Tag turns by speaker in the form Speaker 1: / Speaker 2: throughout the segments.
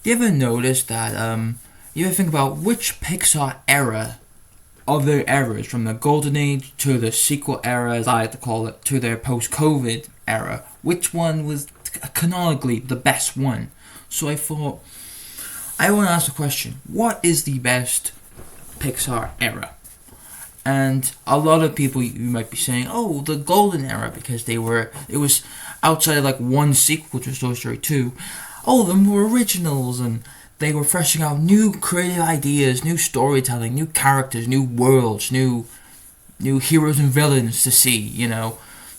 Speaker 1: you ever notice that you ever think about which Pixar era of their eras, from the golden age to the sequel era, as I like to call it, to their post-COVID era, which one was canonically the best one? So I thought I want to ask the question: what is the best Pixar era? And a lot of people, you might be saying, oh, the golden era, because it was outside of like one sequel to Toy Story 2. All of them were originals, and they were freshing out new creative ideas, new storytelling, new characters, new worlds, new heroes and villains to see,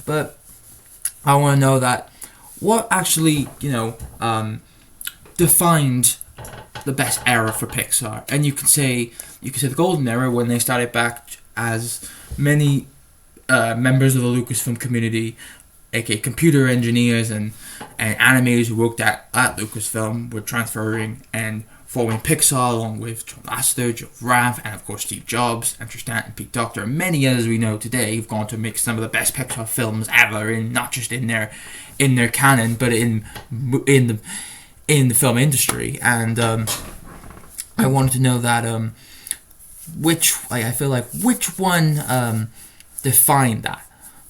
Speaker 1: But I want to know that what actually, defined the best era for Pixar. And you could say the golden era, when they started back as many members of the Lucasfilm community, aka computer engineers and animators who worked at Lucasfilm, were transferring and forming Pixar, along with John Lasseter, Joe Raff, and of course Steve Jobs, Andrew Stanton, Pete Docter, and many others we know today who've gone to make some of the best Pixar films ever, and not just in their canon, but in the film industry. And I wanted to know that I feel like which one defined that.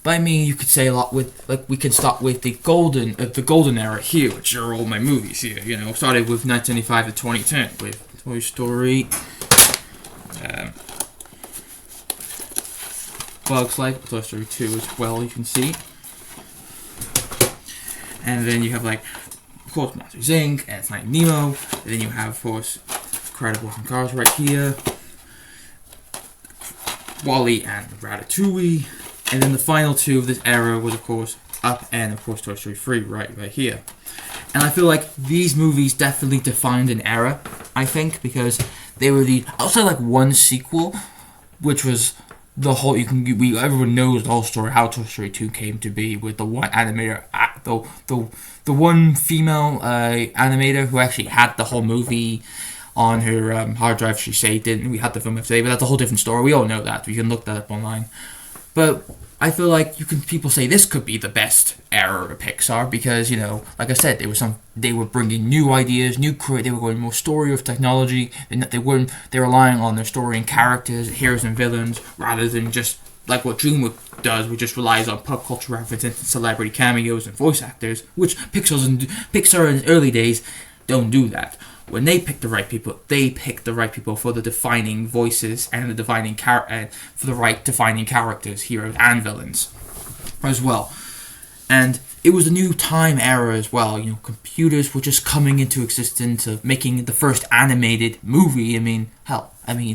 Speaker 1: But I mean, you could say a lot with, like, we can start with the golden era here, which are all my movies here. Started with 1995 to 2010 with Toy Story, Bugs Life, Toy Story 2 as well. You can see, and then you have, like, of course, Monsters Inc. and Finding Nemo. And then you have, of course, Incredibles and Cars right here, Wall-E and Ratatouille. And then the final two of this era was, of course, Up and, of course, Toy Story 3 right here. And I feel like these movies definitely defined an era, I think, because they were outside like one sequel, which was the whole, everyone knows the whole story, how Toy Story 2 came to be, with the one animator, the one female animator who actually had the whole movie on her hard drive. She saved it, and we had the film today, but that's a whole different story. We all know that. You can look that up online. But I feel like people say this could be the best era of Pixar because, like I said, they were bringing new ideas, they were going more story of technology, and they were relying on their story and characters, heroes and villains, rather than just like what DreamWorks does, which just relies on pop culture references and celebrity cameos and voice actors, which Pixar in the early days don't do that. When they pick the right people, they pick the right people for the defining voices and the for the right defining characters, heroes and villains, as well. And it was a new time era as well. Computers were just coming into existence, of making the first animated movie. I mean,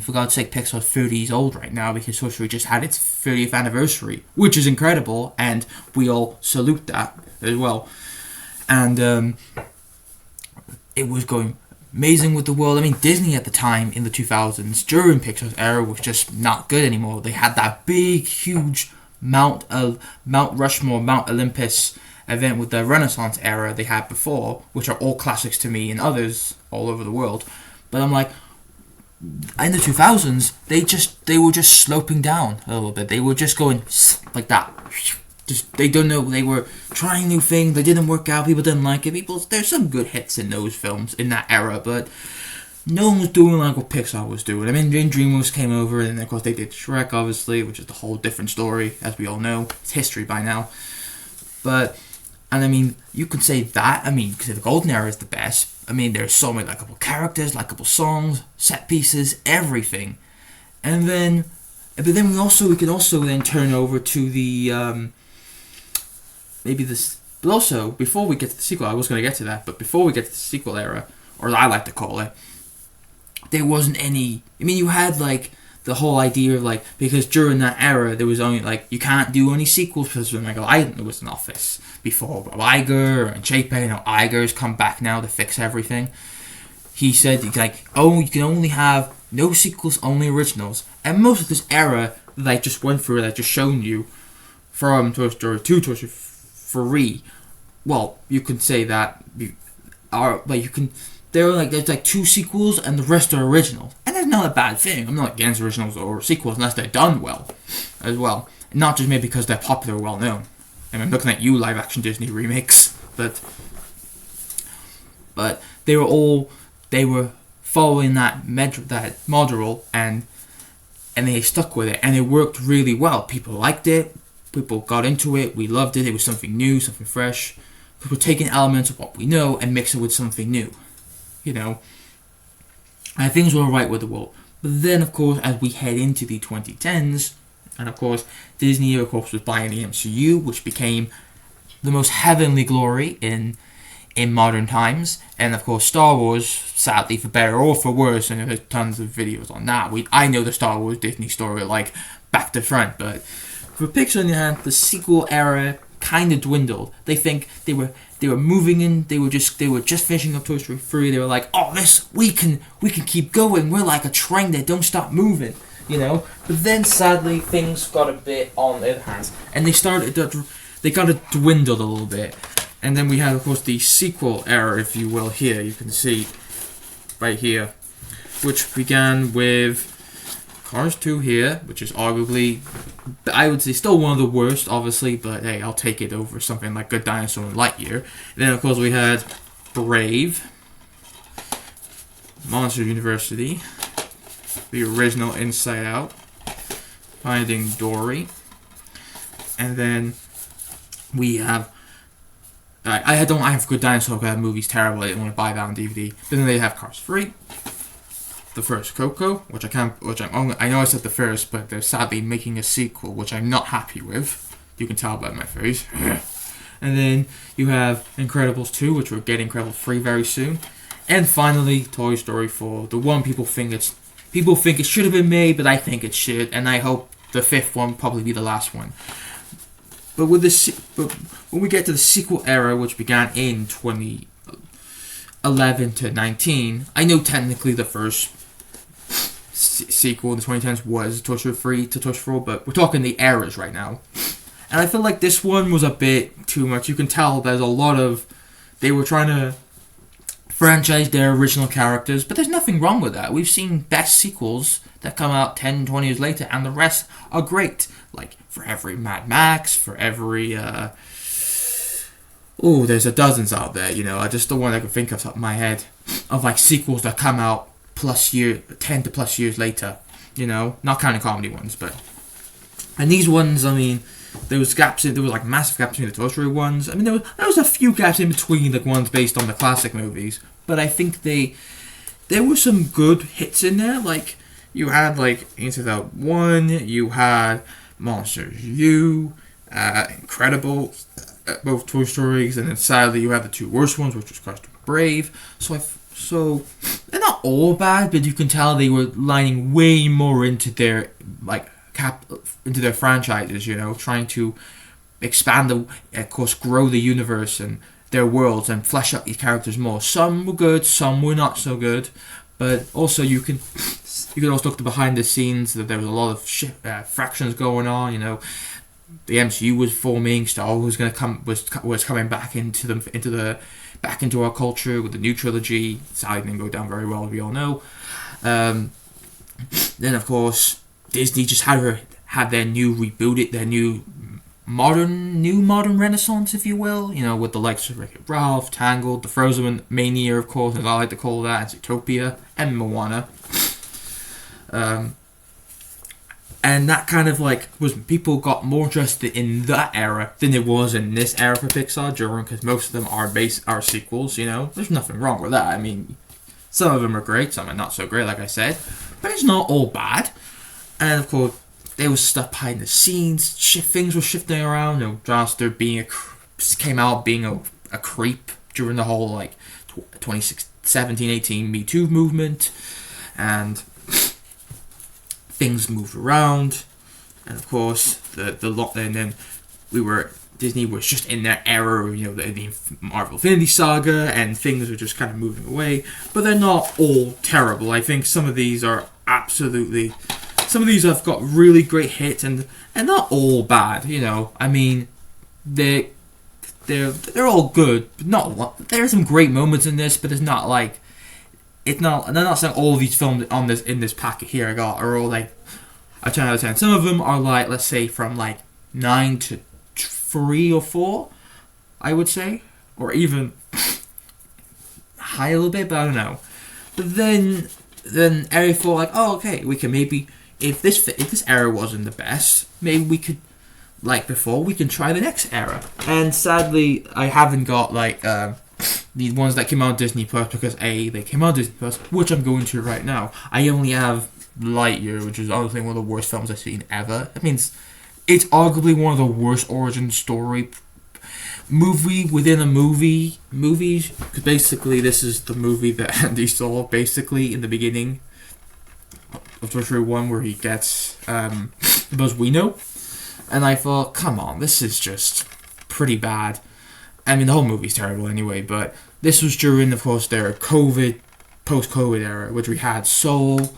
Speaker 1: for God's sake, Pixar's 30 years old right now because Toy Story just had its 30th anniversary, which is incredible, and we all salute that as well. And it was going amazing with the world. I mean, Disney at the time in the 2000s, during Pixar's era, was just not good anymore. They had that big, huge Mount Rushmore, Mount Olympus event with the Renaissance era they had before, which are all classics to me and others all over the world. But I'm like, in the 2000s, they were just sloping down a little bit. They were just going like that. They don't know. They were trying new things. They didn't work out. People didn't like it. There's some good hits in those films in that era, but no one was doing like what Pixar was doing. I mean, DreamWorks came over, and of course they did Shrek, obviously, which is a whole different story, as we all know. It's history by now. And I mean, you could say that. I mean, because the golden era is the best. I mean, there's so many likable characters, likable songs, set pieces, everything. But then we can also then turn over to the but also, before we get to the sequel, I was going to get to that, but before we get to the sequel era, or I like to call it, there wasn't any, you had, like, the whole idea of, like, because during that era, there was only, like, you can't do any sequels, because when Michael Eisner was in office, before Iger and Chapek, Iger's come back now to fix everything. He said, like, you can only have no sequels, only originals, and most of this era that I just went through, that I just shown you, from Toy Story 2, Toy Story 3, well, you can say that there's like two sequels and the rest are originals, and that's not a bad thing. I'm not against originals or sequels unless they're done well, as well, and not just maybe because they're popular or well known. And I'm looking at you, live action Disney remakes, but they were all they were following that model, and they stuck with it, and it worked really well. People liked it. People got into it. We loved it. It was something new, something fresh. People taking elements of what we know and mix it with something new, And things were alright with the world. But then, of course, as we head into the 2010s, and of course, Disney, of course, was buying the MCU, which became the most heavenly glory in modern times. And of course, Star Wars, sadly, for better or for worse, and there's tons of videos on that. I know the Star Wars Disney story like back to front, but for Pixar, on the other hand, the sequel era kind of dwindled. They think they were moving in. They were just finishing up Toy Story 3. They were like, oh, we can keep going. We're like a train that don't stop moving, But then sadly things got a bit on their hands, and they got to dwindle a little bit. And then we had, of course, the sequel era, if you will. Here you can see right here, which began with Cars 2 here, which is arguably, I would say, still one of the worst, obviously, but hey, I'll take it over something like Good Dinosaur and Lightyear. And then, of course, we had Brave, Monster University, the original Inside Out, Finding Dory, and then we have I have Good Dinosaur because that movie's terrible. I didn't want to buy that on DVD. But then they have Cars 3, the first Coco, I know I said the first, but they're sadly making a sequel, which I'm not happy with. You can tell by my face. And then you have Incredibles 2, which we're getting Incredibles 3 very soon. And finally, Toy Story 4, the one people think it should have been made, but I think it should, and I hope the fifth one probably be the last one. But when we get to the sequel era, which began in 2011 to 19, I know technically the first sequel in the 2010s was Toy Story 3 to Toy Story 4, but we're talking the eras right now. And I feel like this one was a bit too much. You can tell there's a lot of... They were trying to franchise their original characters, but there's nothing wrong with that. We've seen best sequels that come out 10, 20 years later, and the rest are great. Like, for every Mad Max, for every... there's a dozens out there, I just the one I can think of off the top of my head of, like, sequels that come out 10 to plus years later, Not counting comedy ones, but... And these ones, I mean... There was like massive gaps between the Toy Story ones. I mean, there was a few gaps in between the ones based on the classic movies, but I think there were some good hits in there. Like you had like Inside Out 1, you had Monsters U, Incredible, both Toy Stories, and then sadly you had the two worst ones, which was Cars 2 Brave. So they're not all bad, but you can tell they were lining way more into their into their franchises, trying to expand of course, grow the universe and their worlds and flesh out these characters more. Some were good, some were not so good, but also you can also look at the behind the scenes that there was a lot of fractions going on. The MCU was forming, Star Wars was coming back into our culture with the new trilogy. Sadly, didn't go down very well, as we all know. Then, of course, Disney just had their new modern renaissance, if you will. With the likes of Wreck-It Ralph, Tangled, the Frozen Mania, of course, as I like to call that, and Zootopia, and Moana. And that kind of was people got more interested in that era than it was in this era for Pixar because most of them are sequels. There's nothing wrong with that. I mean, some of them are great, some are not so great, like I said, but it's not all bad. And of course, there was stuff behind the scenes. Things were shifting around. Johnster came out being a creep during the whole 2017-18 Me Too movement, and things moved around. And of course, and then Disney was just in that era of the Marvel Infinity Saga, and things were just kind of moving away. But they're not all terrible. I think some of these are absolutely. Some of these have got really great hits and not all bad, I mean, they're all good, but not a lot. There are some great moments in this, but it's not like it's not. And I'm not saying all of these films in this packet here are all a 10 out of 10. Some of them are let's say from 9 to 3 or 4, I would say, or even high a little bit, but I don't know. But then Area 4 like, oh okay, we can maybe if this era wasn't the best, maybe we could like before we can try the next era. And sadly, I haven't got like the ones that came out on Disney Plus because they came out on Disney Plus, which I'm going to right now. I only have Lightyear, which is honestly one of the worst films I've seen ever. I mean, it's arguably one of the worst origin story movie within a movies, because basically this is the movie that Andy saw basically in the beginning of Toy Story 1 where he gets the Buzz we know, and I thought, come on, this is just pretty bad. I mean, the whole movie's terrible anyway, but this was during, of course, their post-COVID era, which we had Soul,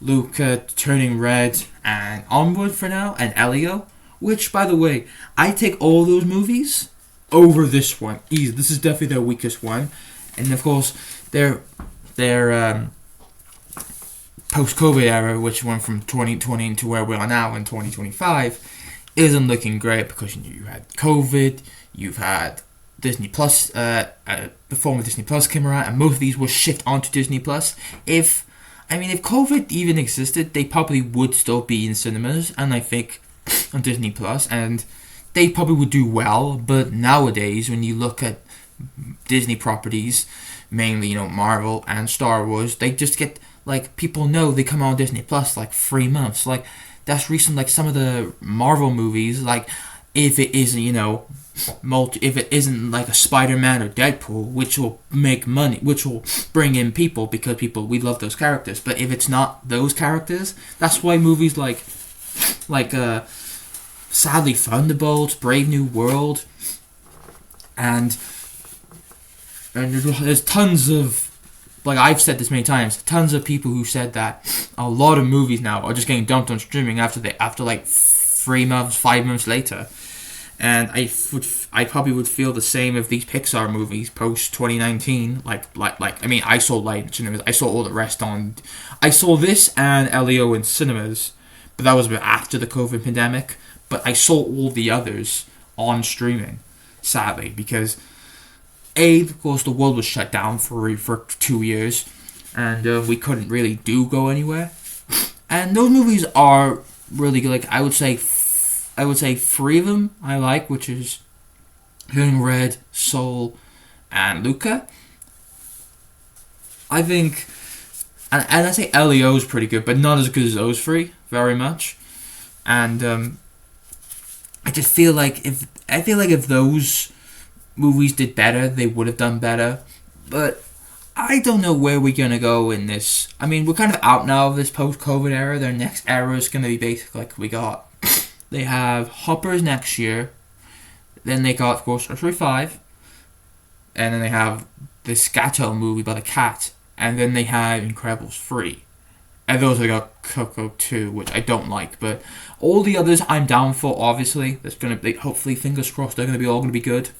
Speaker 1: Luca, Turning Red, and Onward for now, and Elio, which, by the way, I take all those movies over this one. Easy. This is definitely their weakest one. And, of course, their post-COVID era, which went from 2020 to where we are now in 2025, isn't looking great because you had COVID, you've had Disney Plus, before Disney Plus came around, and most of these were shipped onto Disney Plus. If COVID even existed, they probably would still be in cinemas, and I think on Disney Plus, and they probably would do well. But nowadays, when you look at Disney properties, mainly Marvel and Star Wars, they just get like people know they come out on Disney Plus like 3 months. Like that's recent. Like some of the Marvel movies, like if it isn't if it isn't like a Spider-Man or Deadpool, which will make money, which will bring in people because we love those characters. But if it's not those characters, that's why movies like sadly Thunderbolts, Brave New World, and there's tons of, like I've said this many times, tons of people who said that a lot of movies now are just getting dumped on streaming after like 3 months, 5 months later. And I probably would feel the same if these Pixar movies post 2019, I saw Light in cinemas. I saw all the rest I saw this and Elio in cinemas, but that was a bit after the COVID pandemic. But I saw all the others on streaming, sadly, because of course, the world was shut down for 2 years, and we couldn't really go anywhere. And those movies are really good. Like I would say 3 of them I like, which is Turning Red, Soul, and Luca. I think, and I say Elio is pretty good, but not as good as those 3, very much. And I just feel like if those movies did better, they would have done better. But I don't know where we're gonna go in this. I mean, we're kind of out now of this post-COVID era. Their next era is gonna be basically like they have Hoppers next year. Then they got, of course, Toy Story 5. And then they have the Scato movie about a cat. And then they have Incredibles 3. And those they got Coco 2, which I don't like. But all the others I'm down for, obviously. There's going to be, hopefully, fingers crossed, they're all going to be good.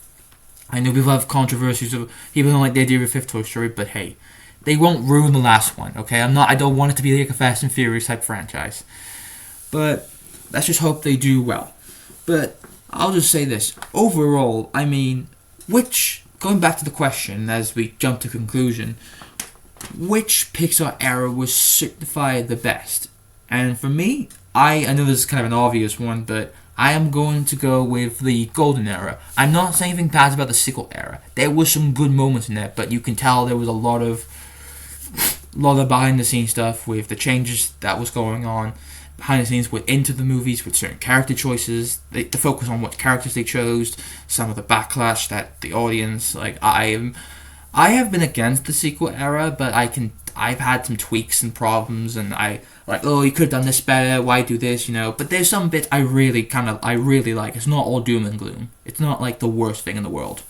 Speaker 1: I know people have controversies of people don't like the idea of a 5th Toy Story, but hey, they won't ruin the last one, okay? I don't want it to be like a Fast and Furious type franchise. But let's just hope they do well. But I'll just say this. Overall, I mean, going back to the question as we jump to conclusion, which Pixar era was certified the best? And for me, I know this is kind of an obvious one, but I am going to go with the golden era. I'm not saying anything bad about the sequel era. There was some good moments in there, but you can tell there was a lot of behind the scenes stuff with the changes that was going on behind the scenes with into the movies, with certain character choices, the focus on what characters they chose, some of the backlash that the audience, I have been against the sequel era, but I've had some tweaks and problems, and you could have done this better, why do this, but there's some bits I really like. It's not all doom and gloom. It's not like the worst thing in the world.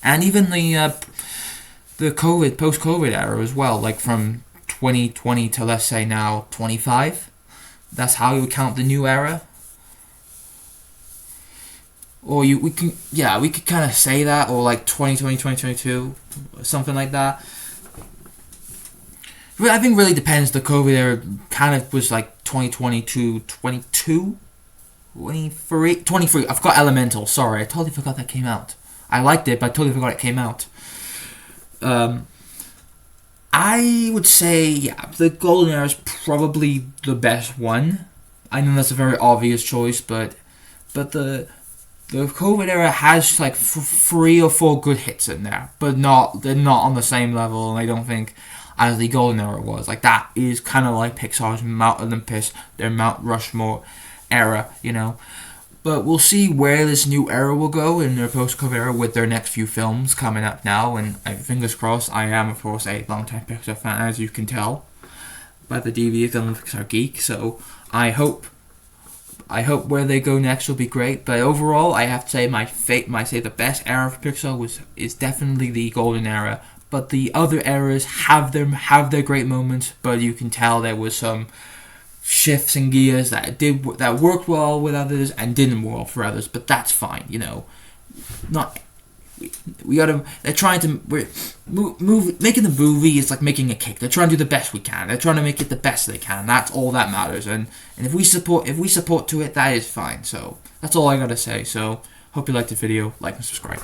Speaker 1: And even the post-COVID era as well, like from 2020 to, let's say now, 25. That's how you would count the new era. Or we could kind of say that, or like 2020, 2022, something like that. I think really depends. The COVID era kind of was like 2020 to 22, 23. I forgot Elemental. Sorry, I totally forgot that came out. I liked it, but I totally forgot it came out. I would say, yeah, the golden era is probably the best one. I know that's a very obvious choice, but the COVID era has like 3 or 4 good hits in there, but they're not on the same level. I don't think as the golden era was. Like that is kind of like Pixar's Mount Olympus, their Mount Rushmore era, you know. But we'll see where this new era will go in their post-COVID era with their next few films coming up now. And fingers crossed, I am, of course, a longtime Pixar fan, as you can tell by the DVDs. I'm a Pixar geek, so I hope where they go next will be great. But overall, I have to say the best era for Pixar is definitely the golden era. But the other eras have their great moments. But you can tell there was some shifts and gears that worked well with others and didn't work for others, but that's fine, you know. They're trying to making the movie is like making a cake. They're trying to do the best we can. They're trying to make it the best they can. That's all that matters. And if we support to it, that is fine. So that's all I gotta say. So hope you liked the video. Like and subscribe.